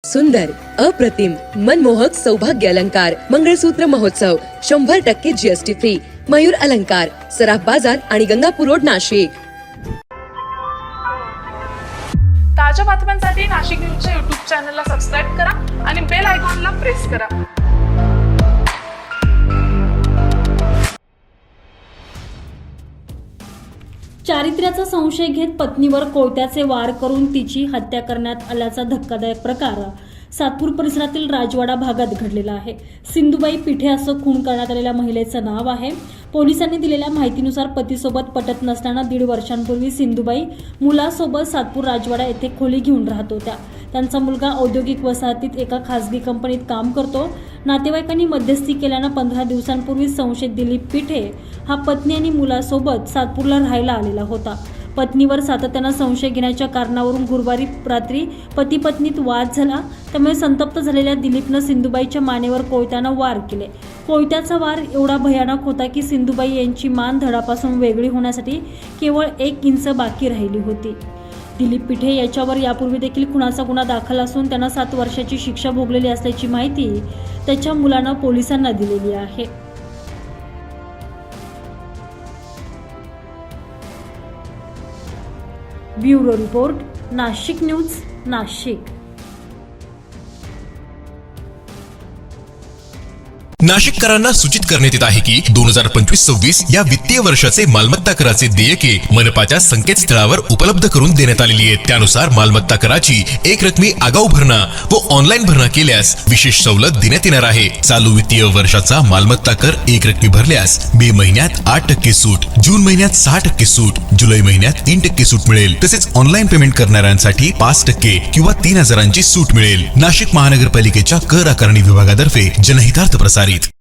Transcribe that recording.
सुंदर, अप्रतिम, मनमोहक सौभाग्य अलंकार मंगळसूत्र महोत्सव 100% जीएसटी फ्री. मयूर अलंकार, सराफ बाजार आणि गंगापूर रोड, नाशिक. ताज्या बातम्यांसाठी नाशिक न्यूजच्या YouTube चॅनलला सबस्क्राईब करा आणि बेल आयकॉनला प्रेस करा. चारित्र्याचा संशय घेत पत्नीवर कोयत्याचे वार करून तिची हत्या करण्यात आल्याचा धक्कादायक प्रकार सातपूर परिसरातील राजवाडा भागात घडलेला आहे. सिंधुबाई पिठे असं खून करण्यात आलेल्या महिलेचं नाव आहे. पोलिसांनी दिलेल्या माहितीनुसार पतीसोबत पटत नसताना 1.5 वर्षांपूर्वी सिंधुबाई मुलासोबत सातपूर राजवाडा येथे खोली घेऊन राहत होत्या. त्यांचा मुलगा औद्योगिक वसाहतीत एका खासगी कंपनीत काम करतो. नातेवाईकांनी मध्यस्थी केल्यानं 15 दिवसांपूर्वी संशयित दिलीप पिठे हा पत्नी आणि मुलासोबत सातपूरला राहायला आलेला होता. पत्नीवर सातत्यानं संशय घेण्याच्या कारणावरून गुरुवारी रात्री पती पत्नीत वाद झाला. त्यामुळे संतप्त झालेल्या दिलीपनं सिंधुबाईच्या मानेवर कोयत्यानं वार केले. कोयत्याचा वार एवढा भयानक होता की सिंधुबाई यांची मान धडापासून वेगळी होण्यासाठी केवळ 1 इंच बाकी राहिली होती. दिलीप पिठे याच्यावर यापूर्वी देखील खुनाचा गुन्हा दाखल असून त्यांना 7 वर्षाची शिक्षा भोगलेली असल्याची माहिती त्याच्या मुलानं पोलिसांना दिलेली आहे. Bureau report, Nashik news, Nashik. नाशिककरांना सूचित करण्यात येत आहे की 2025-26 या वित्तीय वर्षाचे मालमत्ता कराचे देयके मनपाच्या संकेतस्थळावर उपलब्ध करून देण्यात आलेली आहेत. त्यानुसार मालमत्ता कराची एक रकमी आगाऊ भरणा व ऑनलाईन भरणा केल्यास विशेष सवलत देण्यात येणार आहे. चालू वित्तीय वर्षाचा मालमत्ता कर एक रकमी भरल्यास मे महिन्यात 8% सूट, जून महिन्यात 6% सूट, जुलै महिन्यात 3% सूट मिळेल. तसेच ऑनलाईन पेमेंट करणाऱ्यांसाठी 5% किंवा 3000ची सूट मिळेल. नाशिक महानगरपालिकेच्या कर आकारणी विभागातर्फे जनहितार्थ प्रसारित.